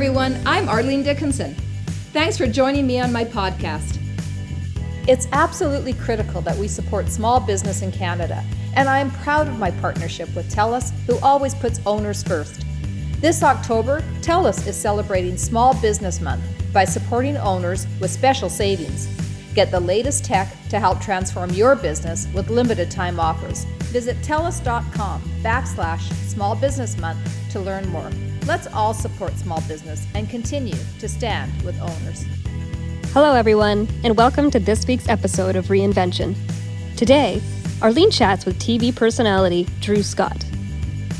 everyone, I'm Arlene Dickinson. Thanks for joining me on my podcast. It's absolutely critical that we support small business in Canada, and I am proud of my partnership with TELUS, who always puts owners first. This October, TELUS is celebrating Small Business Month by supporting owners with special savings. Get the latest tech to help transform your business with limited time offers. Visit TELUS.com/Small Business Month to learn more. Let's all support small business and continue to stand with owners. Hello, everyone, and welcome to this week's episode of Reinvention. Today, Arlene chats with TV personality Drew Scott.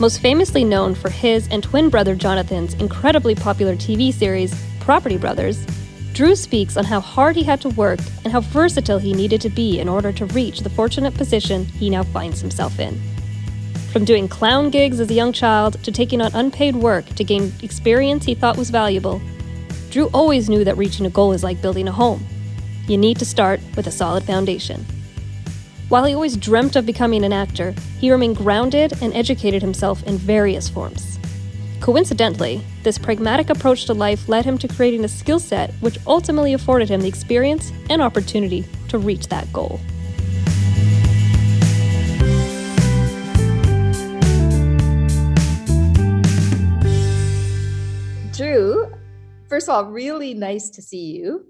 Most famously known for his and twin brother Jonathan's incredibly popular TV series, Property Brothers, Drew speaks on how hard he had to work and how versatile he needed to be in order to reach the fortunate position he now finds himself in. From doing clown gigs as a young child to taking on unpaid work to gain experience he thought was valuable, Drew always knew that reaching a goal is like building a home. You need to start with a solid foundation. While he always dreamt of becoming an actor, he remained grounded and educated himself in various forms. Coincidentally, this pragmatic approach to life led him to creating a skill set which ultimately afforded him the experience and opportunity to reach that goal. Drew, first of all, really nice to see you.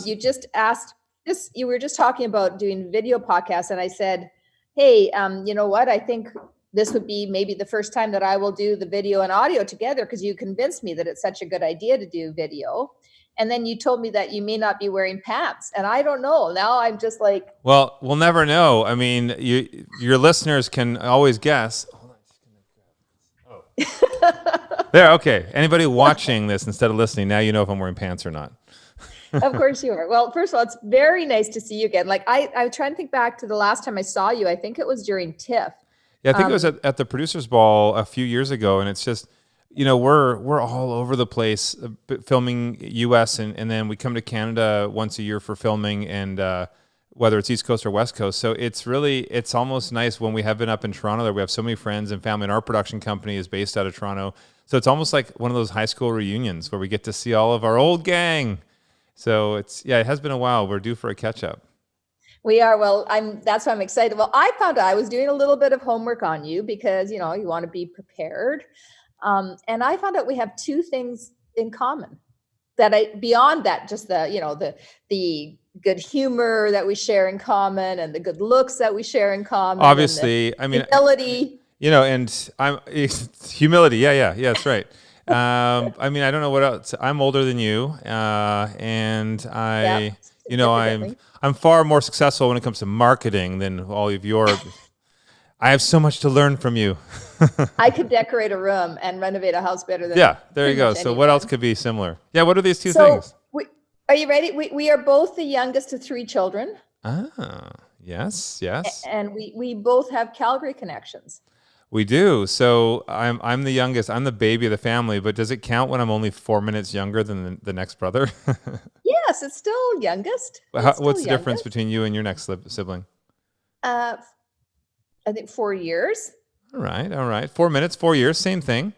You just asked this, you were just talking about doing video podcasts, and I said, hey, you know what? I think this would be maybe the first time that I will do the video and audio together, because you convinced me that it's such a good idea to do video. And then you told me that you may not be wearing pants, and I don't know. Now I'm just like, well, we'll never know. I mean, your listeners can always guess. Oh. There, okay. Anybody watching this instead of listening, now you know if I'm wearing pants or not. Of course you are. Well, first of all, it's very nice to see you again. Like I try to think back to the last time I saw you. I think it was during TIFF. Yeah, I think it was at the Producers Ball a few years ago, and it's just, you know, we're all over the place filming U.S. and then we come to Canada once a year for filming, and whether it's East Coast or West Coast. So it's almost nice when we have been up in Toronto that we have so many friends and family, and our production company is based out of Toronto. So it's almost like one of those high school reunions where we get to see all of our old gang. So it has been a while. We're due for a catch up. We are. Well, that's why I'm excited. Well, I found out I was doing a little bit of homework on you because, you know, you want to be prepared. And I found out we have two things in common beyond that, just the good humor that we share in common and the good looks that we share in common. Obviously, I mean, humility. You know, and humility. Yeah, that's right. I mean, I don't know what else. I'm older than you, and I'm far more successful when it comes to marketing than all of your. I have so much to learn from you. I could decorate a room and renovate a house better than. Yeah, there you go. So what else could be similar? Yeah, what are these two things? Are you ready? We are both the youngest of three children. Ah, yes. And we both have Calgary connections. We do. So I'm the youngest. I'm the baby of the family. But does it count when I'm only 4 minutes younger than the next brother? Yes, it's still youngest. What's the difference between you and your next sibling? I think 4 years. All right. 4 minutes, 4 years, same thing.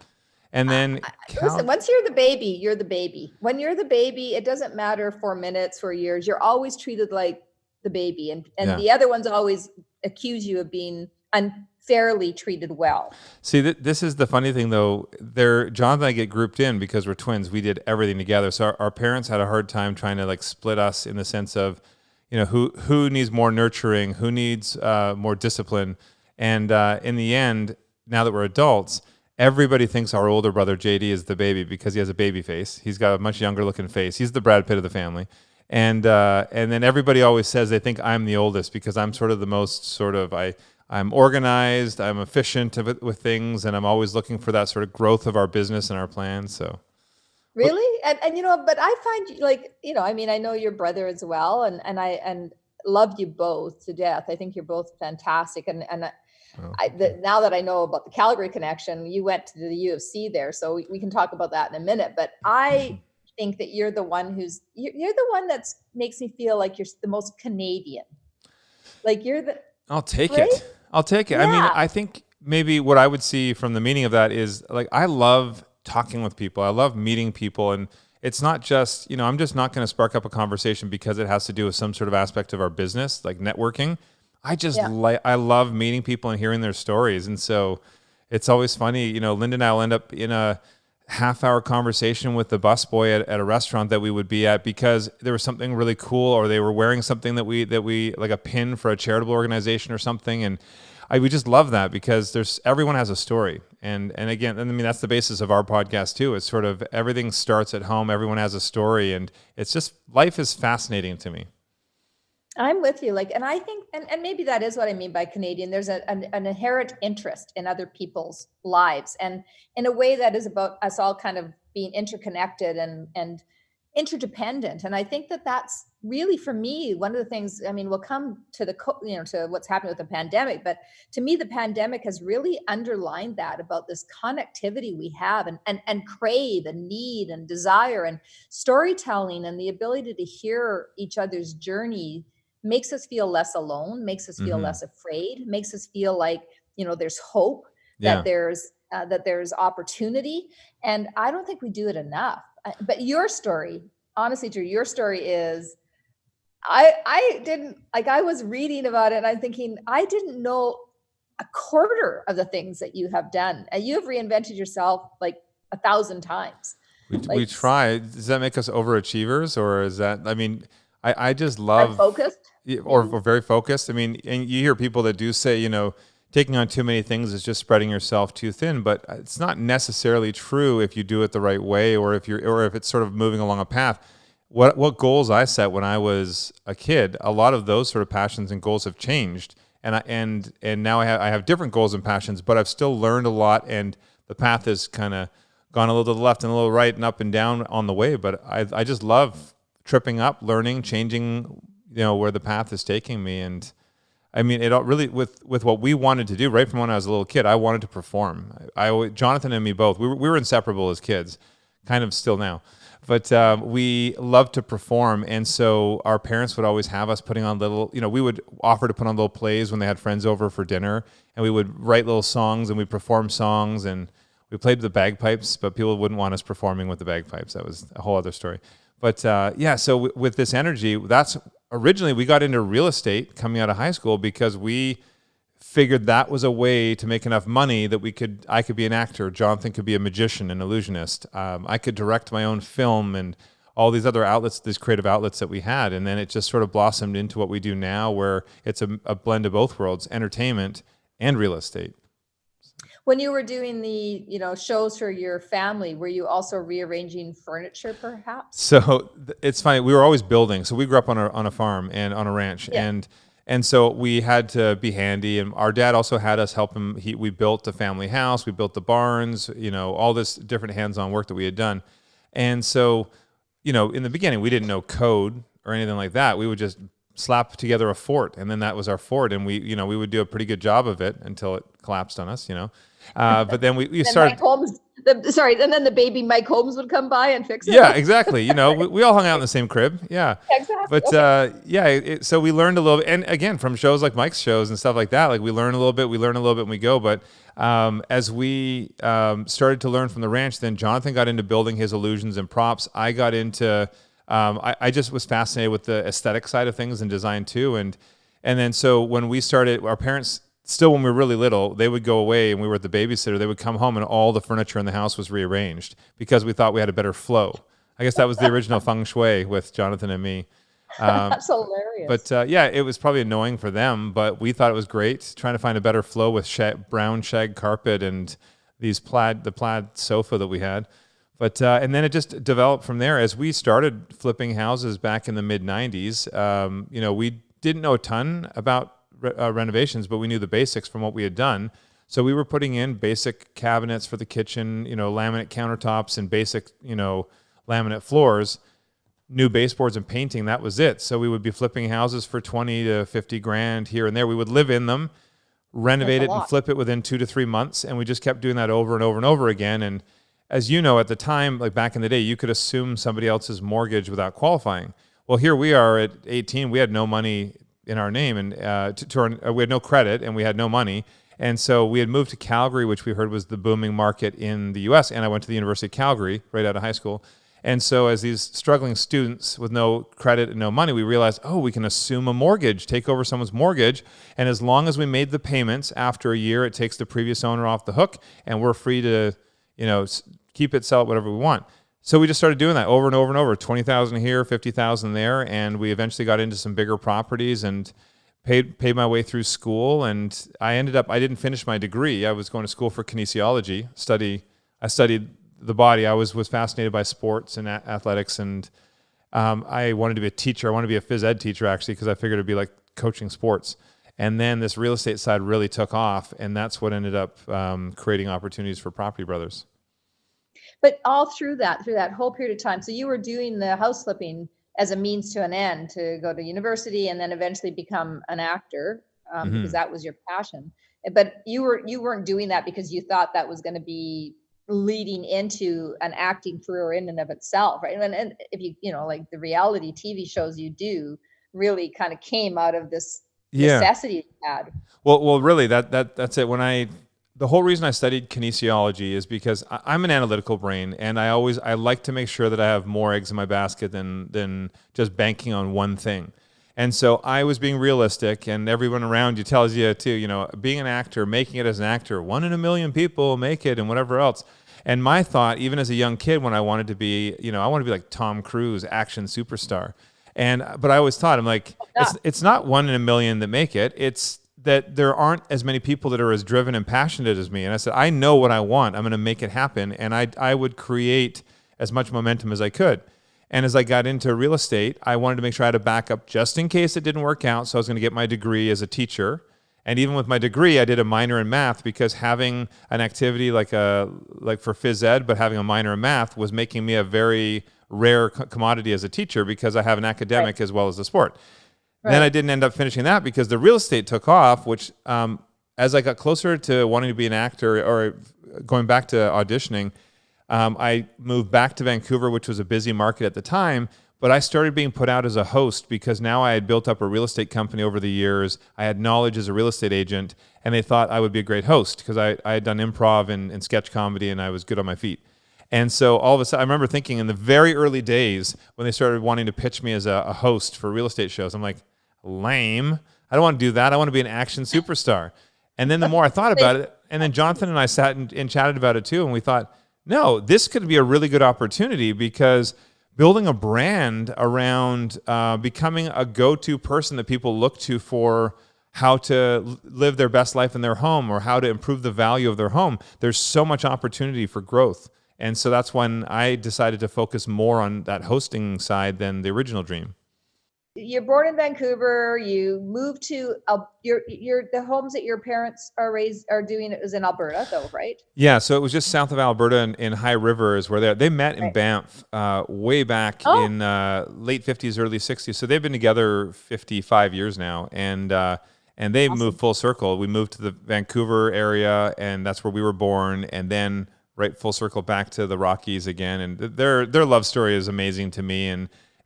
And then listen, once you're the baby, you're the baby. When you're the baby, it doesn't matter 4 minutes, 4 years. You're always treated like the baby, and the other ones always accuse you of being unfairly treated well. See, this is the funny thing, though. John and I get grouped in because we're twins. We did everything together. So our parents had a hard time trying to like split us in the sense of, you know, who needs more nurturing, who needs more discipline. And in the end, now that we're adults, everybody thinks our older brother JD is the baby because he has a baby face. He's got a much younger looking face. He's the Brad Pitt of the family. And then everybody always says they think I'm the oldest because I'm sort of the most I'm organized, I'm efficient with things, and I'm always looking for that sort of growth of our business and our plans. So, really, and you know, but I find like, you know, I mean, I know your brother as well, and I love you both to death. I think you're both fantastic, and now that I know about the Calgary connection, you went to the U of C there, so we can talk about that in a minute. But I think that you're the one you're the one that makes me feel like you're the most Canadian. Like you're the. I'll take right? it. Yeah. I mean, I think maybe what I would see from the meaning of that is like I love talking with people. I love meeting people. And it's not just, I'm just not going to spark up a conversation because it has to do with some sort of aspect of our business, like networking. I love meeting people and hearing their stories. And so it's always funny, Linda and I will end up in a half-hour conversation with the busboy at a restaurant that we would be at because there was something really cool, or they were wearing something that we like, a pin for a charitable organization or something. And we just love that because everyone has a story. And again, I mean, that's the basis of our podcast too. It's sort of everything starts at home. Everyone has a story, and it's just, life is fascinating to me. I'm with you. And I think, and maybe that is what I mean by Canadian. There's an inherent interest in other people's lives, and in a way that is about us all kind of being interconnected and interdependent. And I think that's really, for me, one of the things. I mean, we'll come to to what's happening with the pandemic, but to me, the pandemic has really underlined that, about this connectivity we have and crave and need and desire, and storytelling, and the ability to hear each other's journey makes us feel less alone, makes us feel less afraid, makes us feel like, there's hope, that there's opportunity. And I don't think we do it enough. But your story, honestly, Drew, your story is, I didn't, I was reading about it and I'm thinking, I didn't know a quarter of the things that you have done. And you have reinvented yourself like 1,000 times. We try. Does that make us overachievers, or is that, I mean, I just love focused or very focused. I mean, and you hear people that do say, taking on too many things is just spreading yourself too thin, but it's not necessarily true if you do it the right way, or if it's sort of moving along a path. What goals I set when I was a kid, a lot of those sort of passions and goals have changed, and now I have different goals and passions, but I've still learned a lot, and the path has kind of gone a little to the left and a little right and up and down on the way. But I just love tripping up, learning, changing, where the path is taking me. And I mean, it all really, with what we wanted to do right from when I was a little kid, I wanted to perform. Jonathan and me both, we were inseparable as kids, kind of still now, but we loved to perform. And so our parents would always have us putting on little, we would offer to put on little plays when they had friends over for dinner, and we would write little songs and we'd perform songs, and we played the bagpipes, but people wouldn't want us performing with the bagpipes. That was a whole other story. But so with this energy, that's originally we got into real estate coming out of high school because we figured that was a way to make enough money that I could be an actor, Jonathan could be a magician, an illusionist. I could direct my own film and all these other outlets, these creative outlets that we had. And then it just sort of blossomed into what we do now, where it's a blend of both worlds, entertainment and real estate. When you were doing the, shows for your family, were you also rearranging furniture, perhaps? So it's funny. We were always building. So we grew up on a farm and on a ranch, and so we had to be handy. And our dad also had us help him. We built the family house. We built the barns. All this different hands-on work that we had done. And so, in the beginning, we didn't know code or anything like that. We would just slap together a fort, and then that was our fort. And we would do a pretty good job of it until it collapsed on us. But then we started. And then the baby Mike Holmes would come by and fix it. Yeah, exactly. We all hung out in the same crib. Yeah, exactly. But so we learned a little bit, and again, from shows like Mike's shows and stuff like that. Like we learn a little bit, and we go. But as we started to learn from the ranch, then Jonathan got into building his illusions and props. I got into. I just was fascinated with the aesthetic side of things and design too, and then so when we started, our parents. Still, when we were really little, they would go away and we were at the babysitter. They would come home and all the furniture in the house was rearranged because we thought we had a better flow. I guess that was the original feng shui with Jonathan and me. That's hilarious. But it was probably annoying for them, but we thought it was great trying to find a better flow with brown shag carpet and the plaid sofa that we had. But and then it just developed from there. As we started flipping houses back in the mid 90s, we didn't know a ton about renovations, but we knew the basics from what we had done. So we were putting in basic cabinets for the kitchen, laminate countertops and basic, laminate floors, new baseboards and painting. That was it. So we would be flipping houses for 20 to 50 grand here and there. We would live in them, renovate it and flip it within 2 to 3 months. And we just kept doing that over and over and over again. And as you know, at the time, like back in the day, you could assume somebody else's mortgage without qualifying. Well, here we are at 18. We had no money in our name, and we had no credit and we had no money, And so we had moved to Calgary, which we heard was the booming market in the US. And I went to the University of Calgary right out of high school. And so as these struggling students with no credit and no money, we realized, oh, we can assume a mortgage, take over someone's mortgage. And as long as we made the payments after a year, it takes the previous owner off the hook and we're free to, keep it, sell it, whatever we want. So we just started doing that over and over and over, 20,000 here, 50,000 there. And we eventually got into some bigger properties and paid my way through school. And I didn't finish my degree. I was going to school for kinesiology, I studied the body. I was fascinated by sports and athletics, and I wanted to be a teacher. I wanted to be a phys ed teacher, actually, because I figured it'd be like coaching sports. And then this real estate side really took off, and that's what ended up creating opportunities for Property Brothers. But all through that whole period of time, so you were doing the house flipping as a means to an end to go to university and then eventually become an actor because that was your passion. But you weren't doing that because you thought that was going to be leading into an acting career in and of itself, right? And if like the reality TV shows you do really kind of came out of this necessity you had. Well, really, that's it. The whole reason I studied kinesiology is because I'm an analytical brain, and I like to make sure that I have more eggs in my basket than just banking on one thing. And so I was being realistic, and everyone around you tells you too, being an actor, making it as an actor, 1 in a million people make it and whatever else. And my thought, even as a young kid, when I wanted to be, I want to be like Tom Cruise, action superstar. But I always thought, I'm like, it's not 1 in a million that make it. It's that there aren't as many people that are as driven and passionate as me. And I said, I know what I want. I'm going to make it happen. And I would create as much momentum as I could. And as I got into real estate, I wanted to make sure I had a backup just in case it didn't work out. So I was going to get my degree as a teacher. And even with my degree, I did a minor in math because having an activity like for phys ed, but having a minor in math was making me a very rare commodity as a teacher because I have an academic as well as a sport. Right. Then I didn't end up finishing that because the real estate took off, which as I got closer to wanting to be an actor or going back to auditioning, I moved back to Vancouver, which was a busy market at the time. But I started being put out as a host because now I had built up a real estate company over the years. I had knowledge as a real estate agent, and they thought I would be a great host because I had done improv and sketch comedy, and I was good on my feet. And so all of a sudden, I remember thinking in the very early days when they started wanting to pitch me as a host for real estate shows, I'm like, lame. I don't want to do that. I want to be an action superstar. And then the more I thought about it, and then Jonathan and I sat and chatted about it too, and we thought, no, this could be a really good opportunity because building a brand around becoming a go-to person that people look to for how to live their best life in their home or how to improve the value of their home, there's so much opportunity for growth. And so that's when I decided to focus more on that hosting side than the original dream. You're born in Vancouver. You moved to the homes that your parents are doing is in Alberta, though, right? Yeah, so it was just south of Alberta in High River is where they met in Banff way back in late 50s, early 60s. So they've been together 55 years now, and they moved full circle. We moved to the Vancouver area, and that's where we were born, and then right full circle back to the Rockies again. And their love story is amazing to me,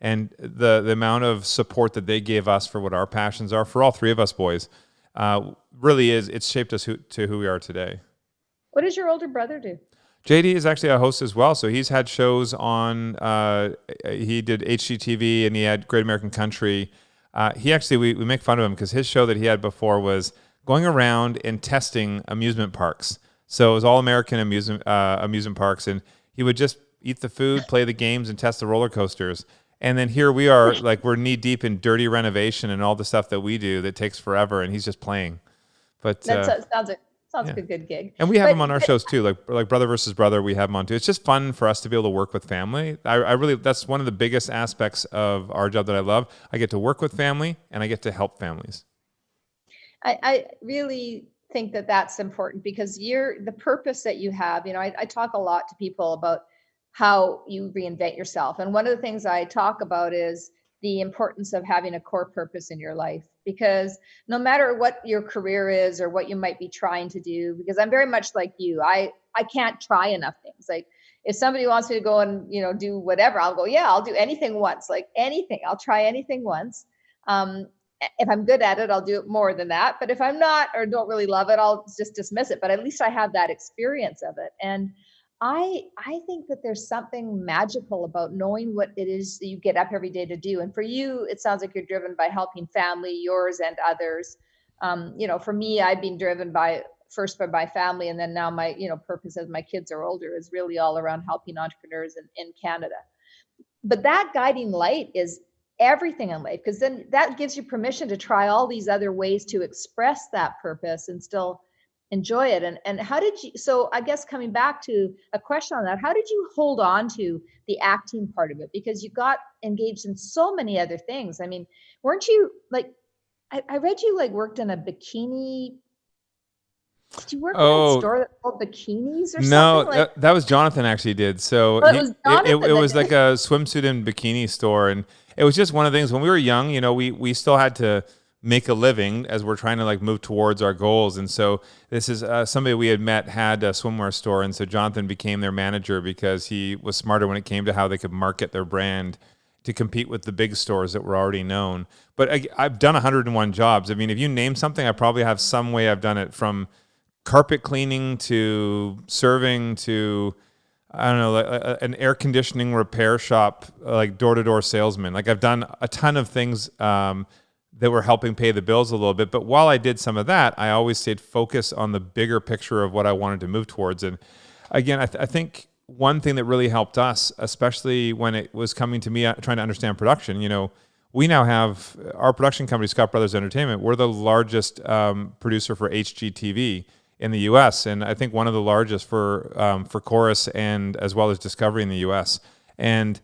and the amount of support that they gave us for what our passions are for all three of us boys really it's shaped us to who we are today. What does your older brother do? JD is actually a host as well. So he's had shows on, he did HGTV and he had Great American Country. We make fun of him because his show that he had before was going around and testing amusement parks. So it was all American amusement parks, and he would just eat the food, play the games, and test the roller coasters. And then here we are, like we're knee deep in dirty renovation and all the stuff that we do that takes forever, and he's just playing. But that sounds like a good gig. And we have him on our shows too, like Brother versus Brother. We have him on too. It's just fun for us to be able to work with family. I really, that's one of the biggest aspects of our job that I love. I get to work with family, and I get to help families. I really think that that's important because the purpose that you have. I talk a lot to people about how you reinvent yourself. And one of the things I talk about is the importance of having a core purpose in your life, because no matter what your career is or what you might be trying to do, because I'm very much like you, I can't try enough things. Like if somebody wants me to go and, do whatever, I'll go, yeah, I'll do anything once, like anything. I'll try anything once. If I'm good at it, I'll do it more than that. But if I'm not or don't really love it, I'll just dismiss it. But at least I have that experience of it. And I think that there's something magical about knowing what it is that you get up every day to do. And for you, it sounds like you're driven by helping family, yours and others. For me, I've been driven by first by my family, and then now my purpose as my kids are older is really all around helping entrepreneurs in Canada. But that guiding light is everything in life, because then that gives you permission to try all these other ways to express that purpose and still enjoy it. And how did you, so I guess coming back to a question on that, how did you hold on to the acting part of it? Because you got engaged in so many other things. I mean, weren't you like, I read you like worked in a bikini. Did you work in a store that sold bikinis or something? No, that was Jonathan actually did. So it was like a swimsuit and bikini store. And it was just one of the things when we were young, we still had to make a living as we're trying to like move towards our goals. And so this is somebody we had met had a swimwear store. And so Jonathan became their manager because he was smarter when it came to how they could market their brand to compete with the big stores that were already known. But I've done 101 jobs. I mean, if you name something, I probably have some way I've done it, from carpet cleaning to serving to, I don't know, like an air conditioning repair shop, like door-to-door salesman. Like I've done a ton of things that were helping pay the bills a little bit. But while I did some of that, I always stayed focused on the bigger picture of what I wanted to move towards. And again, I think one thing that really helped us, especially when it was coming to me trying to understand production, we now have our production company, Scott Brothers Entertainment. We're the largest producer for HGTV in the U.S., and I think one of the largest for Chorus and as well as Discovery in the U.S. And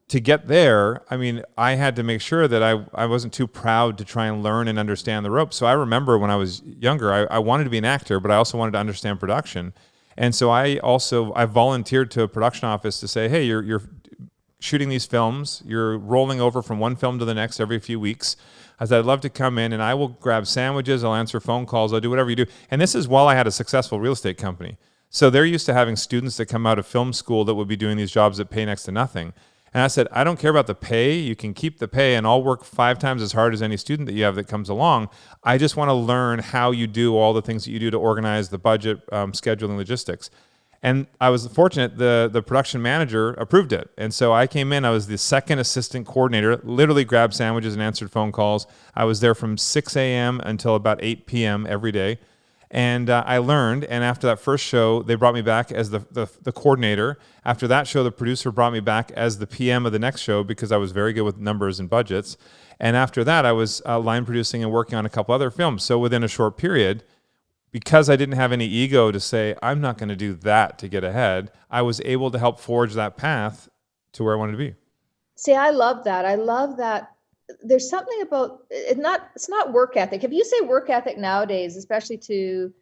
to get there, I mean, I had to make sure that I wasn't too proud to try and learn and understand the ropes. So I remember when I was younger, I wanted to be an actor, but I also wanted to understand production. And so I volunteered to a production office to say, hey, you're shooting these films, you're rolling over from one film to the next every few weeks. I said, I'd love to come in and I will grab sandwiches, I'll answer phone calls, I'll do whatever you do. And this is while I had a successful real estate company. So they're used to having students that come out of film school that would be doing these jobs that pay next to nothing. And I said, I don't care about the pay. You can keep the pay and I'll work 5 times as hard as any student that you have that comes along. I just want to learn how you do all the things that you do to organize the budget, scheduling, logistics. And I was fortunate, the production manager approved it. And so I came in, I was the second assistant coordinator, literally grabbed sandwiches and answered phone calls. I was there from 6 a.m. until about 8 p.m. every day. And I learned, and after that first show, they brought me back as the coordinator. After that show, the producer brought me back as the PM of the next show because I was very good with numbers and budgets. And after that, I was line producing and working on a couple other films. So within a short period, because I didn't have any ego to say, I'm not going to do that to get ahead, I was able to help forge that path to where I wanted to be. See, I love that. I love that. There's something about it. It's not work ethic. If you say work ethic nowadays, especially to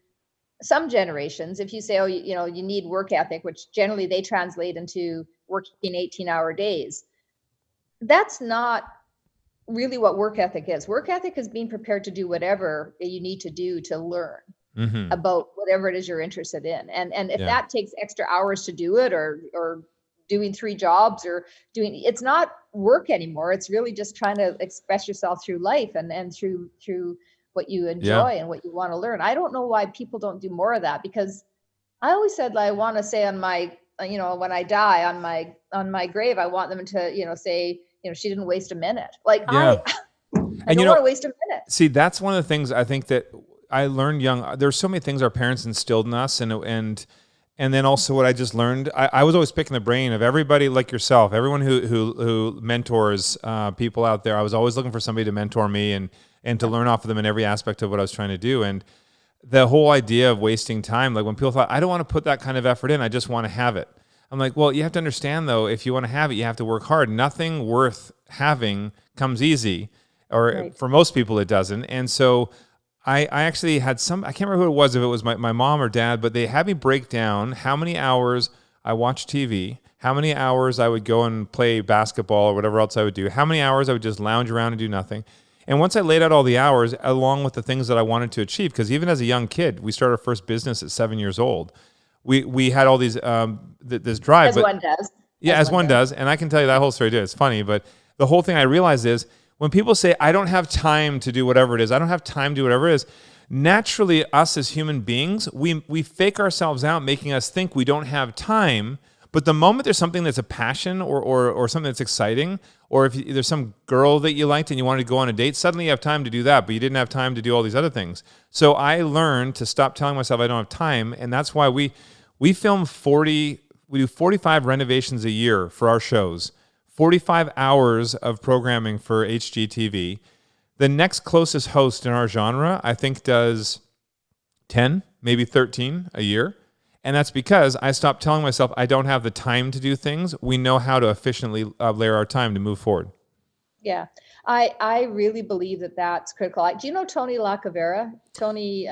some generations, if you say, oh, you need work ethic, which generally they translate into working 18-hour days, that's not really what work ethic is. Work ethic is being prepared to do whatever you need to do to learn about whatever it is you're interested in. And if that takes extra hours to do it, or doing 3 jobs, or it's not work anymore. It's really just trying to express yourself through life and through what you enjoy and what you want to learn. I don't know why people don't do more of that, because I always said, I want to say on my, when I die, on my grave, I want them to, say, she didn't waste a minute. Like I don't want to waste a minute. See, that's one of the things I think that I learned young. There's so many things our parents instilled in us, and then also what I just learned, I was always picking the brain of everybody like yourself, everyone who mentors people out there. I was always looking for somebody to mentor me and to learn off of them in every aspect of what I was trying to do. And the whole idea of wasting time, like when people thought, I don't want to put that kind of effort in, I just want to have it. I'm like, well, you have to understand though, if you want to have it, you have to work hard. Nothing worth having comes easy, or for most people it doesn't. And so I actually had I can't remember who it was, if it was my mom or dad, but they had me break down how many hours I watched TV, how many hours I would go and play basketball or whatever else I would do, how many hours I would just lounge around and do nothing. And once I laid out all the hours, along with the things that I wanted to achieve, because even as a young kid, we started our first business at 7 years old. We had all these, this drive. As one does. Yeah, as one does. And I can tell you that whole story too. It's funny, but the whole thing I realized is, when people say, I don't have time to do whatever it is, I don't have time to do whatever it is, naturally, us as human beings, we fake ourselves out, making us think we don't have time. But the moment there's something that's a passion or something that's exciting, or if there's some girl that you liked and you wanted to go on a date, suddenly you have time to do that, but you didn't have time to do all these other things. So I learned to stop telling myself I don't have time, and that's why we film we do 45 renovations a year for our shows, 45 hours of programming for HGTV. The next closest host in our genre, I think, does 10, maybe 13 a year. And that's because I stopped telling myself I don't have the time to do things. We know how to efficiently layer our time to move forward. Yeah, I really believe that that's critical. Do you know Tony Lacavera? Tony,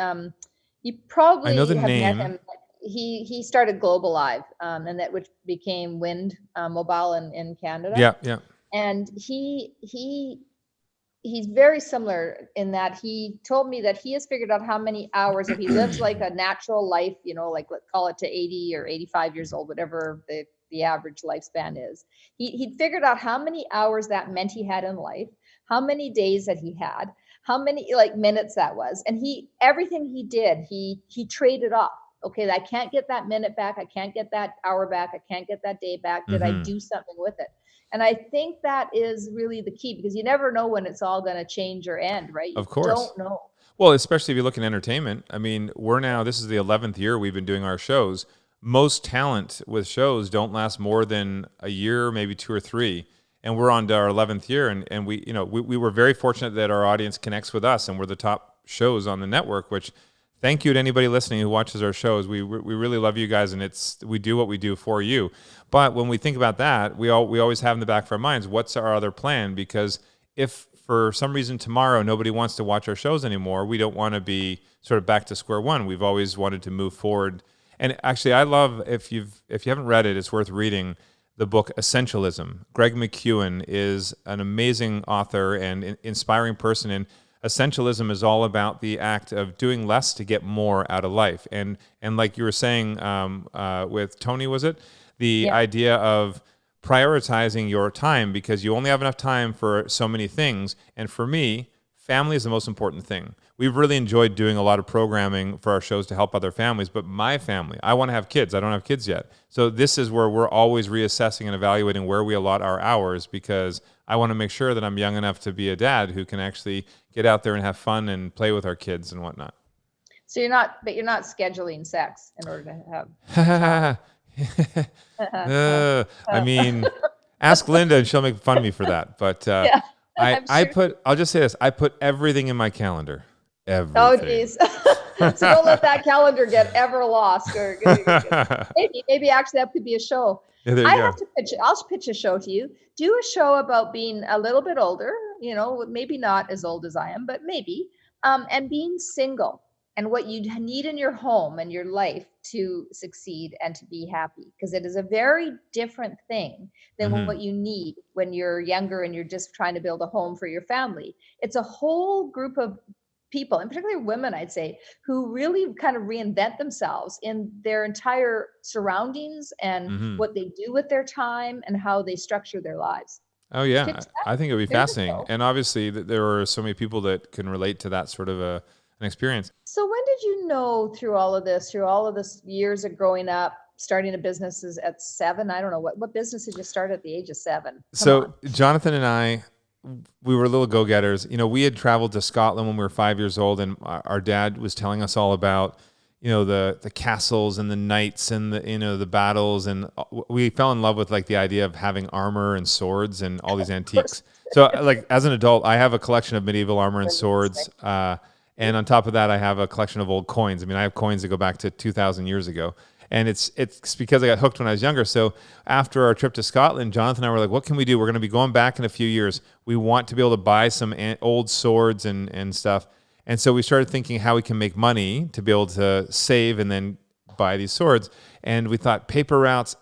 you probably I know the have name. met him. He started Global Live, and that which became Wind Mobile in Canada. Yeah. And he's very similar in that he told me that he has figured out how many hours, if he lives like a natural life, like let's call it to 80 or 85 years old, whatever the average lifespan is. He'd figured out how many hours that meant he had in life, how many days that he had, how many minutes that was. And everything he did, he traded off. Okay, I can't get that minute back. I can't get that hour back. I can't get that day back. Did I do something with it? And I think that is really the key, because you never know when it's all going to change or end, right? Of course. You don't know. Well, especially if you look at entertainment. I mean, this is the 11th year we've been doing our shows. Most talent with shows don't last more than a year, maybe 2 or 3. And we're on to our 11th year. And we were very fortunate that our audience connects with us, and we're the top shows on the network, which thank you to anybody listening who watches our shows. We really love you guys, and we do what we do for you. But when we think about that, we always have in the back of our minds, what's our other plan? Because if for some reason tomorrow nobody wants to watch our shows anymore, we don't want to be sort of back to square one. We've always wanted to move forward. And actually, I love, if you haven't read it, it's worth reading the book Essentialism. Greg McKeown is an amazing author and inspiring person, and essentialism is all about the act of doing less to get more out of life. And like you were saying with Tony, was it? The idea of prioritizing your time, because you only have enough time for so many things. And for me, family is the most important thing. We've really enjoyed doing a lot of programming for our shows to help other families, but my family, I want to have kids. I don't have kids yet. So this is where we're always reassessing and evaluating where we allot our hours, because I want to make sure that I'm young enough to be a dad who can actually get out there and have fun and play with our kids and whatnot. So you're not scheduling sex in order to have. I mean, ask Linda and she'll make fun of me for that. But I'll just say this: I put everything in my calendar. Everything. Oh, geez. So don't let that calendar get ever lost. Or maybe actually that could be a show. Yeah, I'll pitch a show to you. Do a show about being a little bit older, maybe not as old as I am, but maybe, and being single, and what you need in your home and your life to succeed and to be happy. Because it is a very different thing than what you need when you're younger and you're just trying to build a home for your family. It's a whole group of people, and particularly women, I'd say, who really kind of reinvent themselves in their entire surroundings and what they do with their time and how they structure their lives. Oh, yeah. I think it would be fascinating. And obviously, there are so many people that can relate to that sort of an experience. So when did you know through all of this years of growing up, starting a business at 7? I don't know. What business did you start at the age of 7? Jonathan and I, we were little go-getters. We had traveled to Scotland when we were 5 years old, and our dad was telling us all about, the castles and the knights and the battles, and we fell in love with the idea of having armor and swords and all these antiques. So as an adult, I have a collection of medieval armor and swords, and on top of that, I have a collection of old coins. I mean, I have coins that go back to 2,000 years ago. And it's because I got hooked when I was younger. So after our trip to Scotland, Jonathan and I were like, what can we do? We're going to be going back in a few years. We want to be able to buy some old swords and stuff. And so we started thinking how we can make money to be able to save and then buy these swords. And we thought paper routes,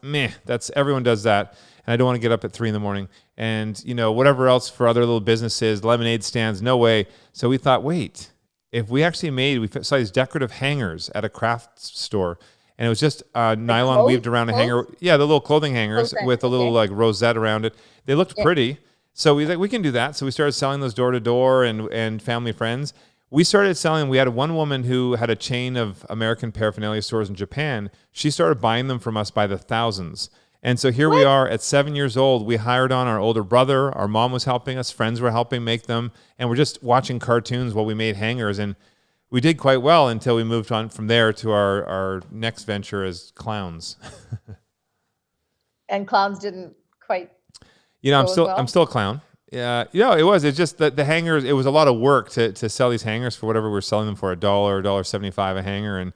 everyone does that. And I don't want to get up at 3 a.m. And, whatever else for other little businesses, lemonade stands, no way. So we thought, wait, if we actually we saw these decorative hangers at a craft store. And it was just nylon weaved around a hanger. Yeah, the little clothing hangers with a little rosette around it. They looked pretty. So we can do that. So we started selling those door to door and family friends. We started selling. We had one woman who had a chain of American paraphernalia stores in Japan. She started buying them from us by the thousands. And so here we are at 7 years old. We hired on our older brother. Our mom was helping us. Friends were helping make them. And we're just watching cartoons while we made hangers. And we did quite well until we moved on from there to our next venture as clowns. And clowns didn't quite. I'm still a clown. Yeah, it was. It's just that the hangers. It was a lot of work to sell these hangers for whatever we were selling them for, $1.75 a hanger. And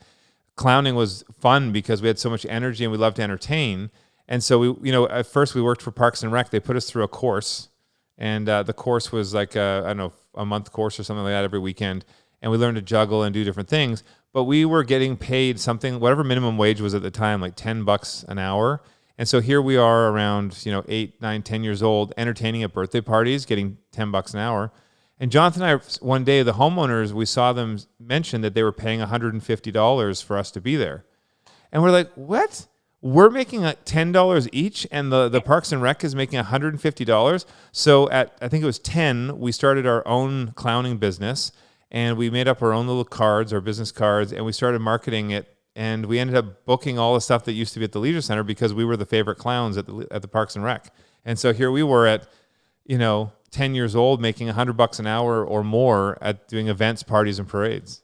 clowning was fun because we had so much energy and we loved to entertain. And so we, at first we worked for Parks and Rec. They put us through a course, and the course was like a month course or something like that every weekend. And we learned to juggle and do different things. But we were getting paid something, whatever minimum wage was at the time, like $10 an hour. And so here we are around, 8, 9, 10 years old, entertaining at birthday parties, getting $10 an hour. And Jonathan and I, one day, the homeowners, we saw them mention that they were paying $150 for us to be there. And we're like, what? We're making $10 each, and the Parks and Rec is making $150. So at, I think it was 10, we started our own clowning business, and we made up our own little cards, our business cards, and we started marketing it. And we ended up booking all the stuff that used to be at the Leisure Center because we were the favorite clowns at the Parks and Rec. And so here we were at, 10 years old, making $100 an hour or more at doing events, parties, and parades.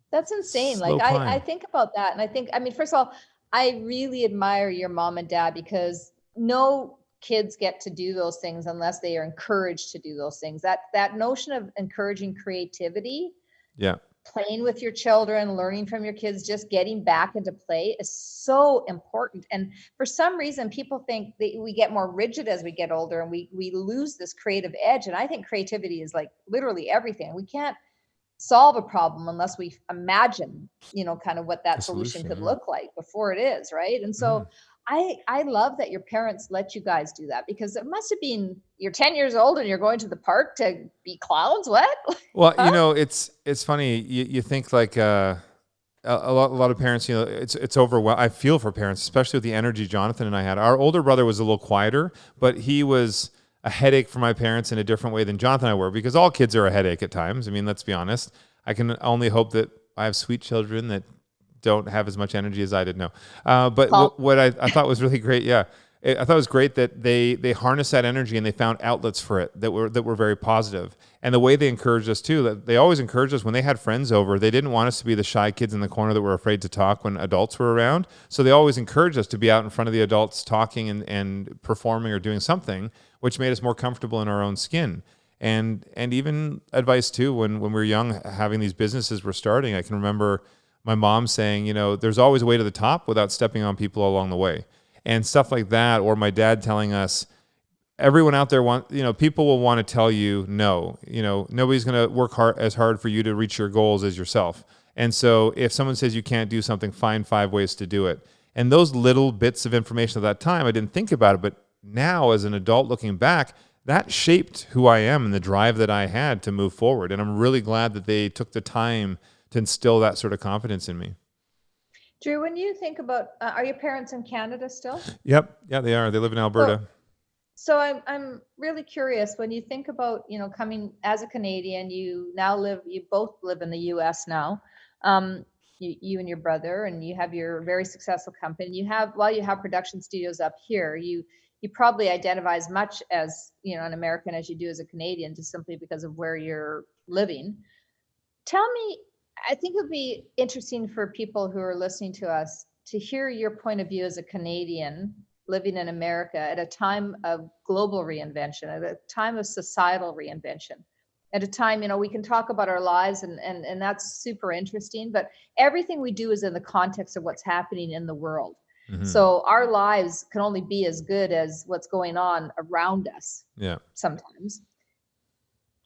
That's insane. Like I think about that, and first of all, I really admire your mom and dad because no kids get to do those things unless they are encouraged to do those things. That notion of encouraging creativity. Yeah. Playing with your children, learning from your kids, just getting back into play is so important. And for some reason, people think that we get more rigid as we get older and we lose this creative edge. And I think creativity is like literally everything. We can't solve a problem unless we imagine, kind of what that solution could look like before it is, right? And so I love that your parents let you guys do that because it must have been, you're 10 years old and you're going to the park to be clowns. What? Well, it's funny. You think like a lot of parents, it's overwhelming. I feel for parents, especially with the energy Jonathan and I had. Our older brother was a little quieter, but he was a headache for my parents in a different way than Jonathan and I were because all kids are a headache at times. I mean, let's be honest. I can only hope that I have sweet children that don't have as much energy as I did. No. But what I thought was really great. Yeah. I thought it was great that they harnessed that energy and they found outlets for it that were very positive. And the way they encouraged us too, that they always encouraged us when they had friends over, they didn't want us to be the shy kids in the corner that were afraid to talk when adults were around. So they always encouraged us to be out in front of the adults talking and performing or doing something, which made us more comfortable in our own skin. And even advice too, when we were young, having these businesses we're starting, I can remember my mom saying, there's always a way to the top without stepping on people along the way. And stuff like that, or my dad telling us, everyone out there people will want to tell you no. Nobody's going to work as hard for you to reach your goals as yourself. And so if someone says you can't do something, find 5 ways to do it. And those little bits of information at that time, I didn't think about it, but now as an adult looking back, that shaped who I am and the drive that I had to move forward. And I'm really glad that they took the time to instill that sort of confidence in me. Drew, when you think about, are your parents in Canada still? Yep. Yeah, they are. They live in Alberta. So I'm really curious when you think about, coming as a Canadian, you both live in the US now. You and your brother, and you have your very successful company. You have production studios up here, you probably identify as much as, an American as you do as a Canadian, just simply because of where you're living. Tell me, I think it would be interesting for people who are listening to us to hear your point of view as a Canadian living in America at a time of global reinvention, at a time of societal reinvention, at a time, we can talk about our lives and that's super interesting, but everything we do is in the context of what's happening in the world. Mm-hmm. So our lives can only be as good as what's going on around us. Yeah. Sometimes.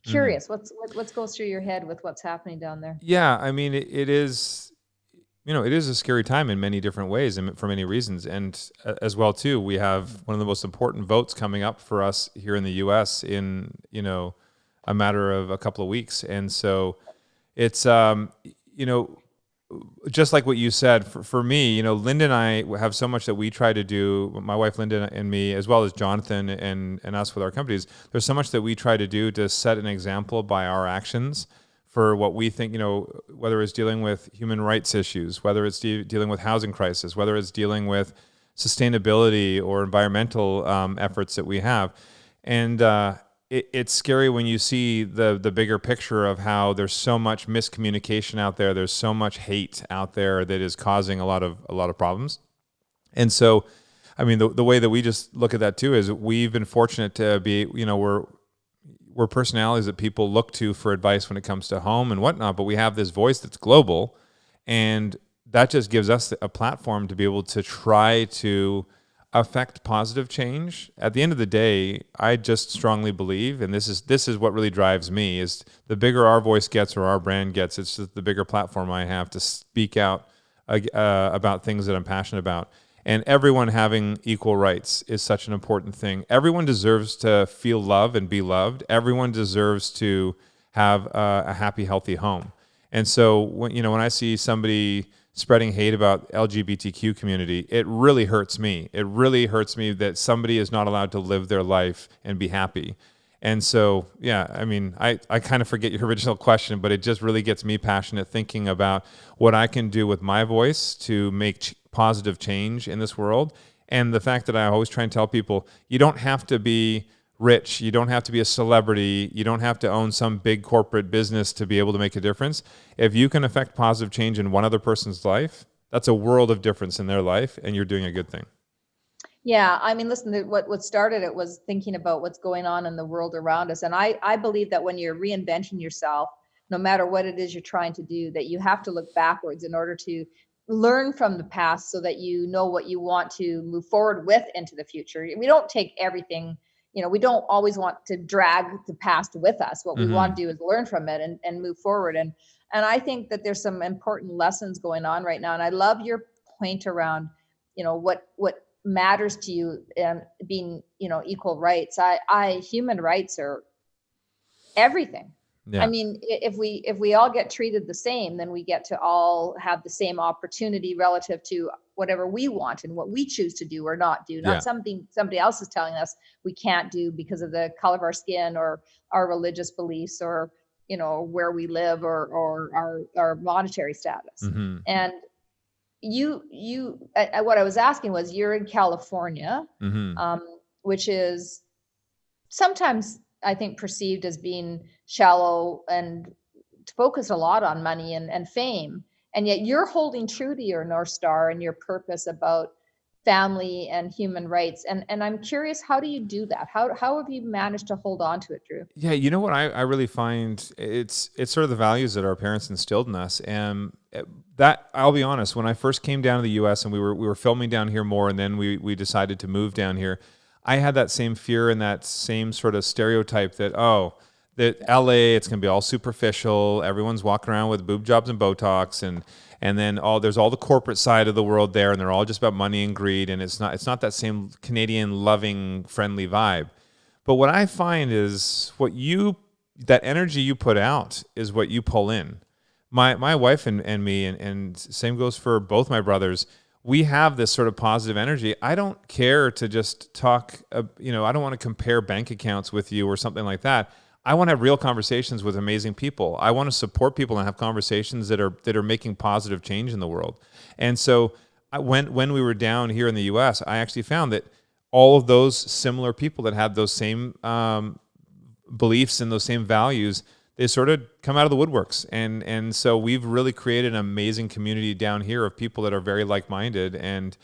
Curious, what goes through your head with what's happening down there? Yeah, I mean, it is, it is a scary time in many different ways and for many reasons. And as well, too, we have one of the most important votes coming up for us here in the U.S. in, a matter of a couple of weeks. And so it's, just like what you said, for me, Linda and I have so much that we try to do, my wife Linda and me, as well as Jonathan and us with our companies. There's so much that we try to do to set an example by our actions for what we think, whether it's dealing with human rights issues, whether it's dealing with housing crisis, whether it's dealing with sustainability or environmental efforts that we have. And it's scary when you see the bigger picture of how there's so much miscommunication out there. There's so much hate out there that is causing a lot of problems. And so, I mean, the way that we just look at that too is we've been fortunate to be, we're personalities that people look to for advice when it comes to home and whatnot, but we have this voice that's global, and that just gives us a platform to be able to try to affect positive change. At the end of the day, I just strongly believe, and this is what really drives me, is the bigger our voice gets or our brand gets, it's just the bigger platform I have to speak out about things that I'm passionate about. And everyone having equal rights is such an important thing. Everyone deserves to feel love and be loved. Everyone deserves to have a happy, healthy home. And so when I see somebody spreading hate about LGBTQ community, it really hurts me. It really hurts me that somebody is not allowed to live their life and be happy. And so, yeah, I mean, I kind of forget your original question, but it just really gets me passionate thinking about what I can do with my voice to make positive change in this world. And the fact that I always try and tell people, you don't have to be rich, you don't have to be a celebrity, you don't have to own some big corporate business to be able to make a difference. If you can affect positive change in one other person's life, that's a world of difference in their life, and you're doing a good thing. Yeah, I mean, listen, what started it was thinking about what's going on in the world around us. And I believe that when you're reinventing yourself, no matter what it is you're trying to do, that you have to look backwards in order to learn from the past so that you know what you want to move forward with into the future. We don't take everything, we don't always want to drag the past with us. What we want to do is learn from it and move forward. And I think that there's some important lessons going on right now. And I love your point around, what matters to you and being, equal rights. Human rights are everything. Yeah. I mean, if we all get treated the same, then we get to all have the same opportunity relative to whatever we want and what we choose to do or not do, not something somebody else is telling us we can't do because of the color of our skin or our religious beliefs or, where we live or our monetary status. And what I was asking was, you're in California, which is sometimes I think perceived as being shallow and focused a lot on money and fame. And yet you're holding true to your North Star and your purpose about family and human rights. And I'm curious, how do you do that? How have you managed to hold on to it, Drew? Yeah, you know what I really find, it's sort of the values that our parents instilled in us. And that, I'll be honest, when I first came down to the US and we were filming down here more, and then we decided to move down here, I had that same fear and that same sort of stereotype that LA, it's going to be all superficial. Everyone's walking around with boob jobs and Botox, and then there's all the corporate side of the world there, and they're all just about money and greed, and it's not that same Canadian loving, friendly vibe. But what I find is that energy you put out is what you pull in. My wife and me, and same goes for both my brothers, we have this sort of positive energy. I don't care to just talk, I don't want to compare bank accounts with you or something like that. I want to have real conversations with amazing people. I want to support people and have conversations that are making positive change in the world. And so when we were down here in the US, I actually found that all of those similar people that had those same beliefs and those same values, they sort of come out of the woodworks. And so we've really created an amazing community down here of people that are very like-minded. And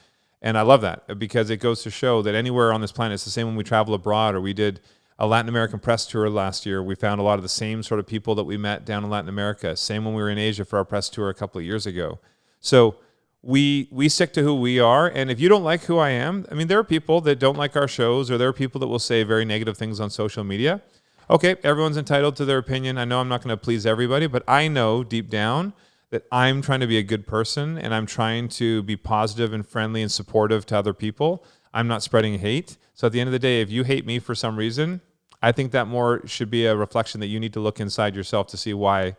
I love that, because it goes to show that anywhere on this planet, it's the same when we travel abroad, or we did a Latin American press tour last year. We found a lot of the same sort of people that we met down in Latin America. Same when we were in Asia for our press tour a couple of years ago. So we stick to who we are. And if you don't like who I am, I mean, there are people that don't like our shows, or there are people that will say very negative things on social media. Okay, everyone's entitled to their opinion. I know I'm not going to please everybody, but I know deep down that I'm trying to be a good person, and I'm trying to be positive and friendly and supportive to other people. I'm not spreading hate. So at the end of the day, if you hate me for some reason, I think that more should be a reflection that you need to look inside yourself to see why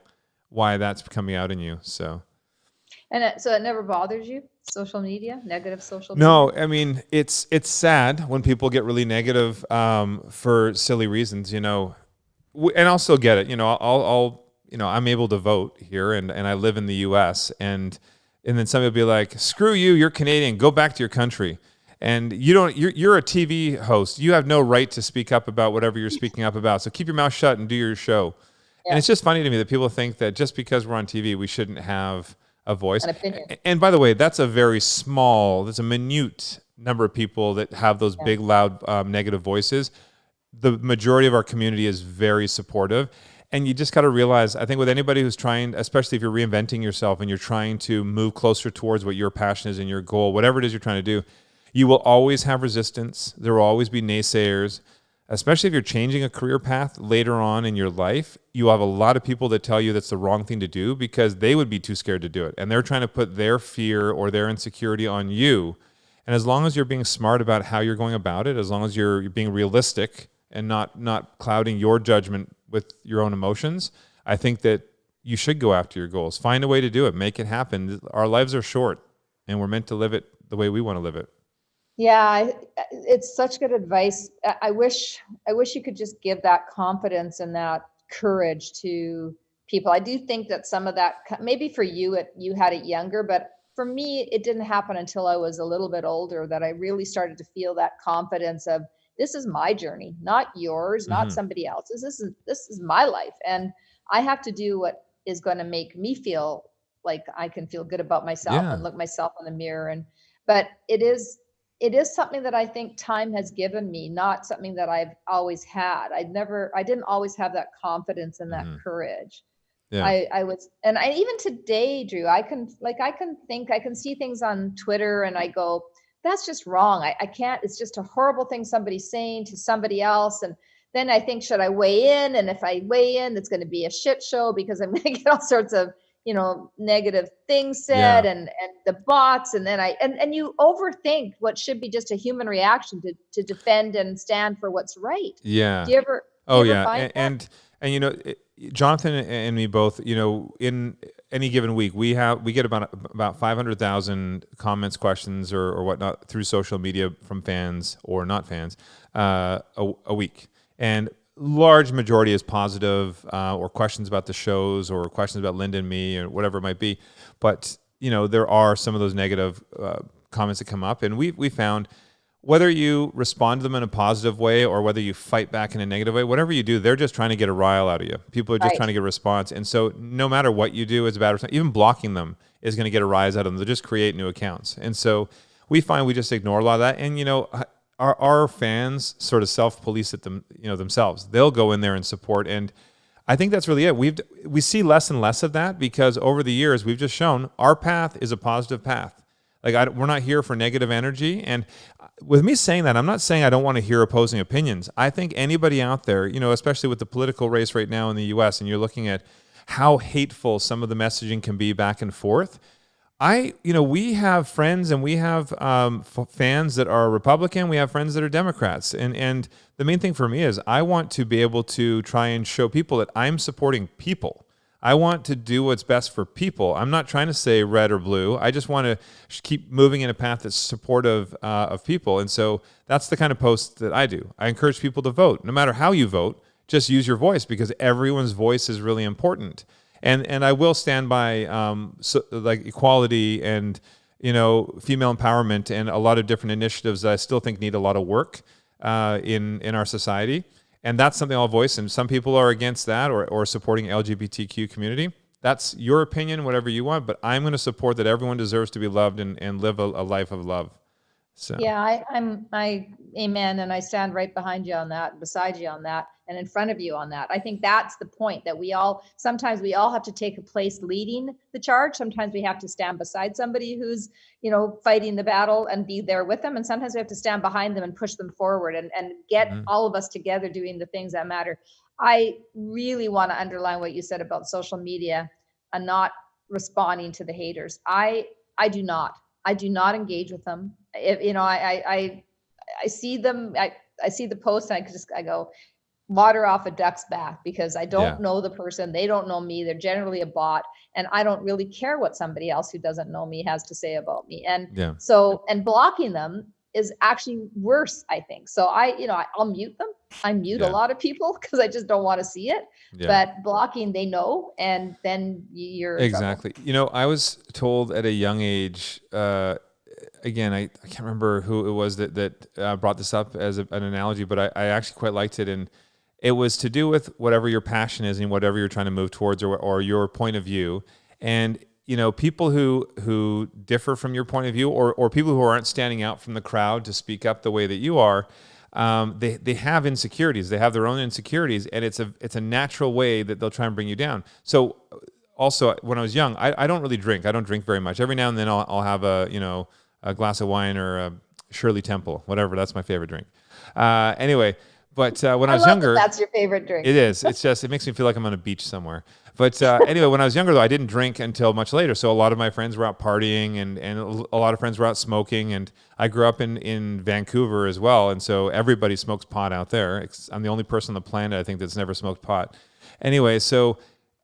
that's coming out in you. So, And so it never bothers you, social media, negative social media? No, I mean it's sad when people get really negative for silly reasons, and I'll still get it. I'm able to vote here, and I live in the U.S. and then somebody will be like, "Screw you, you're Canadian. Go back to your country." And you don't. You're a TV host. You have no right to speak up about whatever you're speaking up about. So keep your mouth shut and do your show. And Yeah, it's just funny to me that people think that just because we're on TV, we shouldn't have a voice. an opinion. And by the way, that's a minute number of people that have those Yeah. big, loud, negative voices. The majority of our community is very supportive. And you just got to realize, I think with anybody who's trying, especially if you're reinventing yourself and you're trying to move closer towards what your passion is and your goal, whatever it is you're trying to do, you will always have resistance. There will always be naysayers, especially if you're changing a career path later on in your life. You have a lot of people that tell you that's the wrong thing to do because they would be too scared to do it. And they're trying to put their fear or their insecurity on you. And as long as you're being smart about how you're going about it, as long as you're being realistic and not clouding your judgment with your own emotions, I think that you should go after your goals. Find a way to do it. Make it happen. Our lives are short, and we're meant to live it the way we want to live it. Yeah, it's such good advice. I wish you could just give that confidence and that courage to people. I do think that some of that, maybe for you, you had it younger, but for me, it didn't happen until I was a little bit older that I really started to feel that confidence of this is my journey, not yours, not Hmm. somebody else's. This is my life, and I have to do what is going to make me feel like I can feel good about myself Yeah. and look myself in the mirror. And but it is something that I think time has given me, not something that I've always had. I didn't always have that confidence and that Hmm. courage. Yeah. I was, and I even today, Drew, I can see things on Twitter and I go, that's just wrong. I can't, it's just a horrible thing somebody's saying to somebody else. And then I think, should I weigh in? And if I weigh in, it's going to be a shit show because I'm going to get all sorts of, negative things said Yeah. and the bots. And then and you overthink what should be just a human reaction to defend and stand for what's right. Yeah. Do Oh you ever yeah. find that? And Jonathan and me both, in any given week, we get about 500,000 comments, questions, or whatnot through social media from fans or not fans, a week. And large majority is positive, or questions about the shows or questions about Linda and me or whatever it might be. But, there are some of those negative comments that come up, and we found whether you respond to them in a positive way or whether you fight back in a negative way, whatever you do, they're just trying to get a rile out of you. People are just Right. trying to get a response. And so no matter what you do, it's a bad response. Even blocking them is going to get a rise out of them. They'll just create new accounts. And so we find we just ignore a lot of that. And, our fans sort of self-police it themselves. They'll go in there and support. And I think that's really it. We see less and less of that because over the years, we've just shown our path is a positive path. Like we're not here for negative energy. And with me saying that, I'm not saying I don't want to hear opposing opinions. I think anybody out there, especially with the political race right now in the U.S., and you're looking at how hateful some of the messaging can be back and forth. We have friends and we have fans that are Republican. We have friends that are Democrats. And the main thing for me is I want to be able to try and show people that I'm supporting people. I want to do what's best for people. I'm not trying to say red or blue. I just want to keep moving in a path that's supportive of people. And so that's the kind of post that I do. I encourage people to vote. No matter how you vote, just use your voice because everyone's voice is really important. And I will stand by like equality and female empowerment and a lot of different initiatives that I still think need a lot of work in our society. And that's something I'll voice. And some people are against that or supporting LGBTQ community. That's your opinion, whatever you want. But I'm going to support that everyone deserves to be loved and live a life of love. So Yeah, I amen, and I stand right behind you on that, beside you on that, and in front of you on that. I think that's the point that sometimes we all have to take a place leading the charge. Sometimes we have to stand beside somebody who's, fighting the battle and be there with them. And sometimes we have to stand behind them and push them forward and get mhm. all of us together doing the things that matter. I really want to underline what you said about social media and not responding to the haters. I do not. I do not engage with them. If, I see them. I see the post and I go, water off a duck's back because I don't Yeah. know the person. They don't know me. They're generally a bot. And I don't really care what somebody else who doesn't know me has to say about me. And Yeah. so, and blocking them is actually worse, I think. So I'll mute them. I mute a Yeah. lot of people because I just don't want to see it. Yeah. But blocking, they know, and then you're in trouble. Exactly. I was told at a young age, again, I can't remember who it was that brought this up as an analogy, but I actually quite liked it. And it was to do with whatever your passion is and whatever you're trying to move towards, or your point of view. And, people who differ from your point of view, or people who aren't standing out from the crowd to speak up the way that you are, they have insecurities. They have their own insecurities, and it's a natural way that they'll try and bring you down. So also, when I was young, I don't really drink. I don't drink very much. Every now and then I'll have a glass of wine or a Shirley Temple, whatever. That's my favorite drink. Anyway, but when I was younger, that's your favorite drink. It is. It's just, it makes me feel like I'm on a beach somewhere. But anyway, when I was younger, though, I didn't drink until much later. So a lot of my friends were out partying, and a lot of friends were out smoking. And I grew up in Vancouver as well. And so everybody smokes pot out there. I'm the only person on the planet, I think, that's never smoked pot. Anyway, so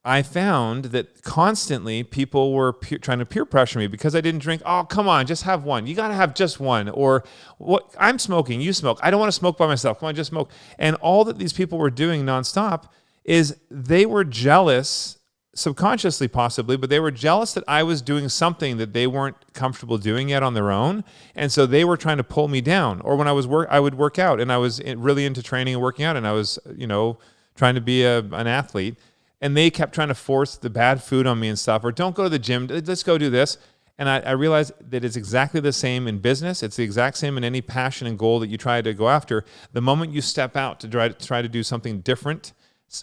I found that constantly people were trying to peer pressure me because I didn't drink. Oh, come on, just have one. You got to have just one. Or what? I'm smoking, you smoke. I don't want to smoke by myself. Come on, just smoke. And all that these people were doing nonstop is they were jealous, subconsciously possibly, but they were jealous that I was doing something that they weren't comfortable doing yet on their own. And so they were trying to pull me down. Or when I would work out, and I was really into training and working out, and I was, trying to be an athlete. And they kept trying to force the bad food on me and stuff, or don't go to the gym, let's go do this. And I realized that it's exactly the same in business. It's the exact same in any passion and goal that you try to go after. The moment you step out to try to do something different,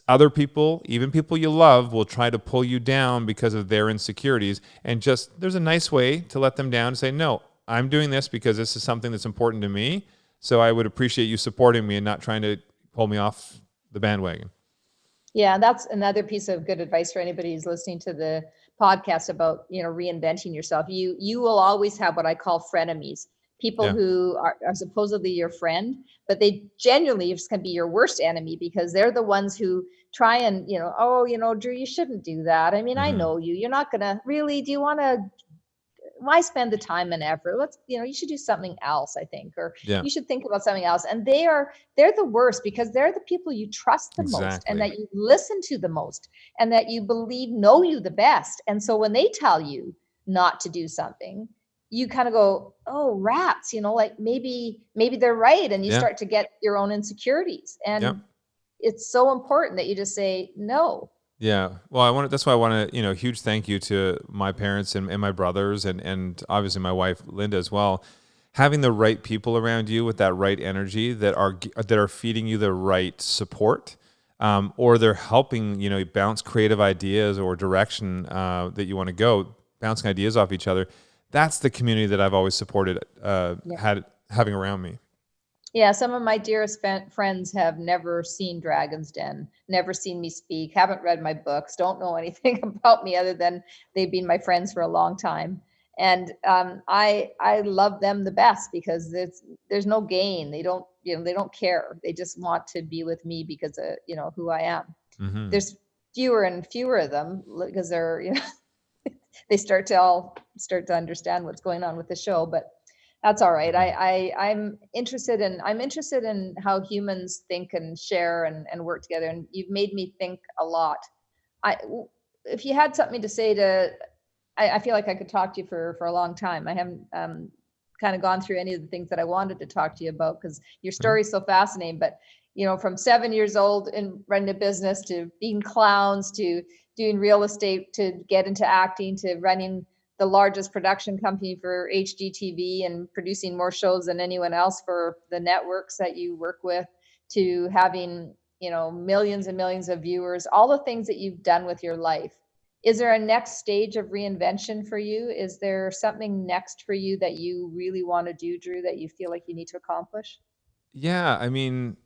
other people, even people you love, will try to pull you down because of their insecurities. And just, there's a nice way to let them down and say, no, I'm doing this because this is something that's important to me. So I would appreciate you supporting me and not trying to pull me off the bandwagon. Yeah, that's another piece of good advice for anybody who's listening to the podcast about, reinventing yourself. You will always have what I call frenemies, people who are supposedly your friend, but they genuinely just can be your worst enemy because they're the ones who try and, Drew, you shouldn't do that. I mean, I know you. You're not going to really, do you want to, why spend the time and effort? You should do something else, I think, or you should think about something else. And they're the worst because they're the people you trust the most, and that you listen to the most, and that you believe know you the best. And so when they tell you not to do something, you kind of go, oh, rats, like maybe they're right. And you start to get your own insecurities. And it's so important that you just say no. Yeah. Well, that's why I want to, huge thank you to my parents and my brothers and obviously my wife, Linda, as well. Having the right people around you with that right energy that are feeding you the right support, or they're helping, bounce creative ideas or direction that you want to go, bouncing ideas off each other. That's the community that I've always supported, having around me. Yeah, some of my dearest friends have never seen Dragon's Den, never seen me speak, haven't read my books, don't know anything about me other than they've been my friends for a long time. And I love them the best because there's no gain. They don't care. They just want to be with me because of who I am. Mm-hmm. There's fewer and fewer of them because they're they start to understand what's going on with the show, but that's all right. I'm interested in how humans think and share and work together. And you've made me think a lot. If you had something to say I feel like I could talk to you for a long time. I haven't kind of gone through any of the things that I wanted to talk to you about because your story is so fascinating. But from 7 years old and running a business to being clowns to doing real estate to get into acting to running the largest production company for HGTV and producing more shows than anyone else for the networks that you work with, to having, millions and millions of viewers, all the things that you've done with your life. Is there a next stage of reinvention for you? Is there something next for you that you really want to do, Drew, that you feel like you need to accomplish? Yeah, I mean,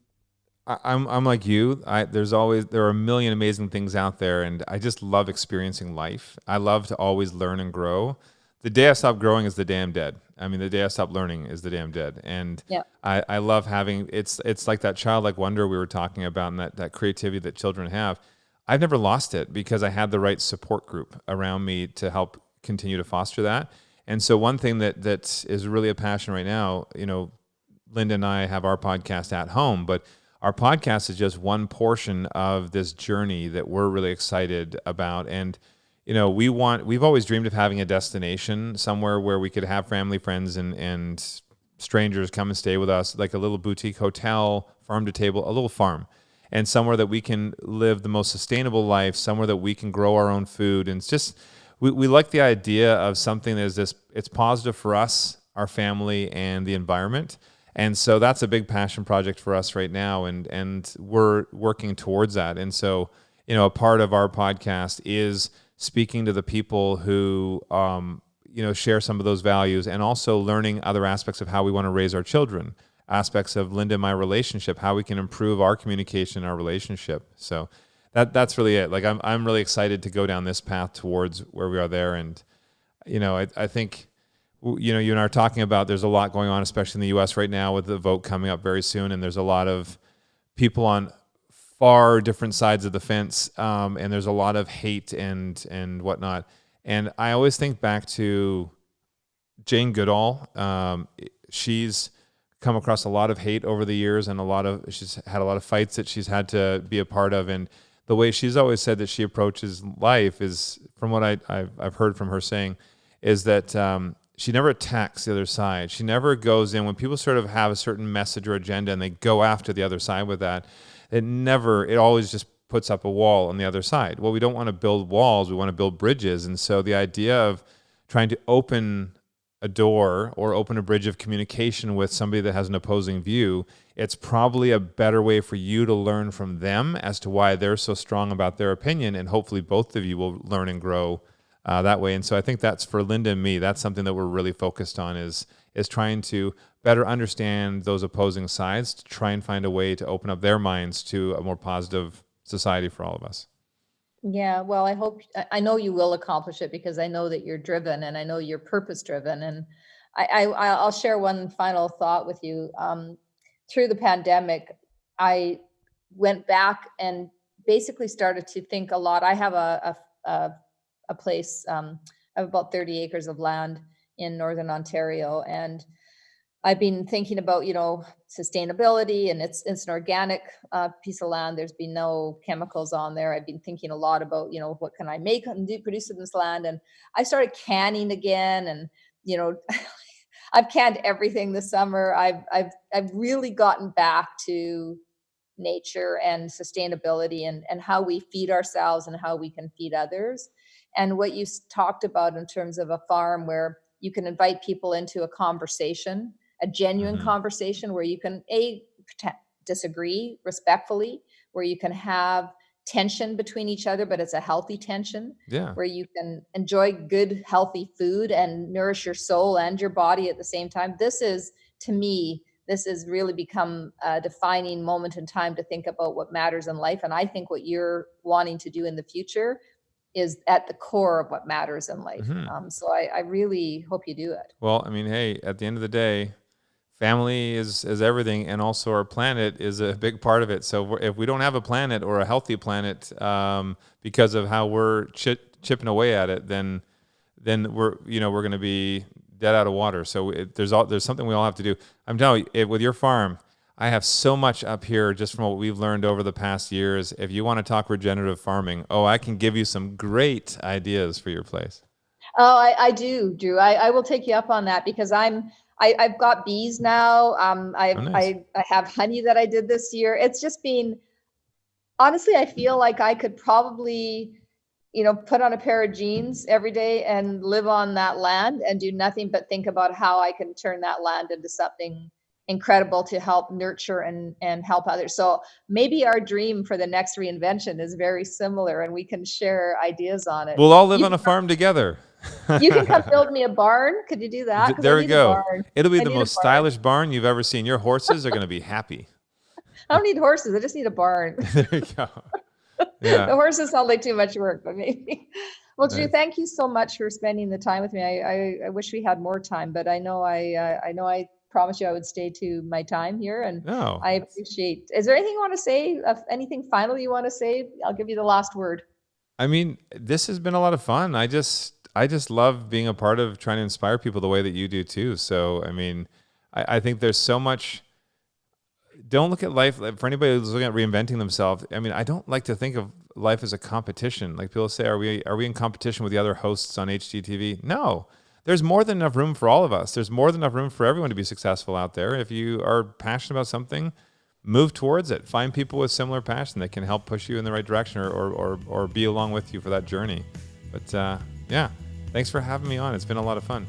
I'm like you. There are a million amazing things out there, and I just love experiencing life. I love to always learn and grow. The day I stop growing is the day I'm dead. I mean, the day I stop learning is the day I'm dead. And Yeah. I love having, it's like that childlike wonder we were talking about, and that creativity that children have. I've never lost it because I had the right support group around me to help continue to foster that. And so one thing that is really a passion right now, Linda and I have our podcast at home, but our podcast is just one portion of this journey that we're really excited about. And we've always dreamed of having a destination somewhere where we could have family, friends, and strangers come and stay with us, like a little boutique hotel, farm to table, a little farm, and somewhere that we can live the most sustainable life, somewhere that we can grow our own food. And it's just, we like the idea of something that is it's positive for us, our family, and the environment. And so that's a big passion project for us right now, and we're working towards that. And so, a part of our podcast is speaking to the people who, share some of those values, and also learning other aspects of how we want to raise our children, aspects of Linda and my relationship, how we can improve our communication, our relationship. So that's really it. Like I'm really excited to go down this path towards where we are there. And, I think, you and I are talking about, there's a lot going on, especially in the U.S. right now with the vote coming up very soon. And there's a lot of people on far different sides of the fence. And there's a lot of hate and whatnot. And I always think back to Jane Goodall. She's come across a lot of hate over the years, and she's had a lot of fights that she's had to be a part of. And the way she's always said that she approaches life is, from what I've heard from her saying, is that she never attacks the other side. She never goes in when people sort of have a certain message or agenda and they go after the other side with that. It always just puts up a wall on the other side. Well, we don't want to build walls. We want to build bridges. And so the idea of trying to open a door or open a bridge of communication with somebody that has an opposing view, it's probably a better way for you to learn from them as to why they're so strong about their opinion. And hopefully both of you will learn and grow that way. And so I think that's, for Linda and me, that's something that we're really focused on, is trying to better understand those opposing sides, to try and find a way to open up their minds to a more positive society for all of us. Yeah, well, I know you will accomplish it, because I know that you're driven, and I know you're purpose driven. And I'll share one final thought with you. Through the pandemic, I went back and basically started to think a lot. I have a place, I have about 30 acres of land in Northern Ontario, and I've been thinking about, sustainability, and it's an organic piece of land. There's been no chemicals on there. I've been thinking a lot about, what can I make and produce in this land? And I started canning again, and, I've canned everything this summer. I've really gotten back to nature and sustainability, and how we feed ourselves and how we can feed others. And what you talked about in terms of a farm where you can invite people into a conversation, a genuine conversation where you can disagree respectfully, where you can have tension between each other, but it's a healthy tension, where you can enjoy good, healthy food and nourish your soul and your body at the same time. To me, this has really become a defining moment in time to think about what matters in life. And I think what you're wanting to do in the future is at the core of what matters in life. So I really hope you do it. Well, I mean, hey, at the end of the day, family is everything, and also our planet is a big part of it. So if we don't have a planet, or a healthy planet, because of how we're chipping away at it, then we're going to be dead out of water. So there's something we all have to do. I'm telling you, with your farm, I have so much up here just from what we've learned over the past years. If you want to talk regenerative farming, I can give you some great ideas for your place. Oh, I do, Drew. I will take you up on that, because I've got bees now. Nice. I have honey that I did this year. It's just been, honestly, I feel like I could probably, put on a pair of jeans every day and live on that land and do nothing but think about how I can turn that land into something incredible to help nurture and help others. So maybe our dream for the next reinvention is very similar, and we can share ideas on it. We'll all live on a farm together. You can come build me a barn. Could you do that? There we go. It'll be the most stylish barn you've ever seen. Your horses are going to be happy. I don't need horses. I just need a barn. There you go. Yeah. The horses sound like too much work, but maybe. Well, Drew, thank you so much for spending the time with me. I wish we had more time, but I know I promised you I would stay to my time here, and No. I appreciate. Is there anything you want to say? Anything final you want to say? I'll give you the last word. I mean, this has been a lot of fun. I just love being a part of trying to inspire people the way that you do too. So, I mean, I think there's so much. Don't look at life, for anybody who's looking at reinventing themselves. I mean, I don't like to think of life as a competition. Like people say, are we in competition with the other hosts on HGTV? No. There's more than enough room for all of us. There's more than enough room for everyone to be successful out there. If you are passionate about something, move towards it. Find people with similar passion that can help push you in the right direction or be along with you for that journey. But yeah, thanks for having me on. It's been a lot of fun.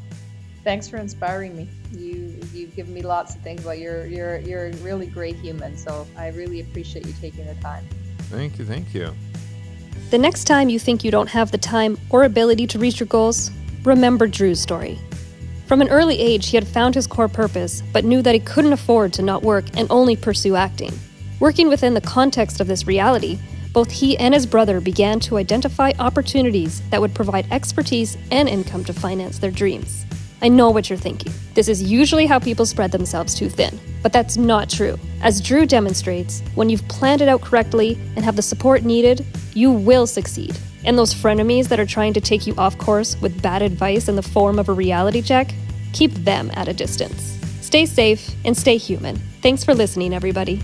Thanks for inspiring me. You've given me lots to think about. You're a really great human, so I really appreciate you taking the time. Thank you. The next time you think you don't have the time or ability to reach your goals, remember Drew's story. From an early age, he had found his core purpose, but knew that he couldn't afford to not work and only pursue acting. Working within the context of this reality, both he and his brother began to identify opportunities that would provide expertise and income to finance their dreams. I know what you're thinking. This is usually how people spread themselves too thin. But that's not true. As Drew demonstrates, when you've planned it out correctly and have the support needed, you will succeed. And those frenemies that are trying to take you off course with bad advice in the form of a reality check, keep them at a distance. Stay safe and stay human. Thanks for listening, everybody.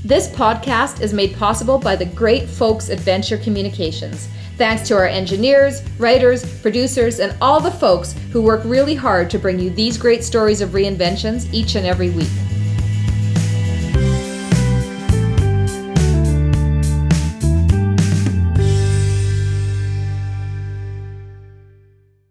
This podcast is made possible by the great folks at Venture Communications. Thanks to our engineers, writers, producers, and all the folks who work really hard to bring you these great stories of reinventions each and every week.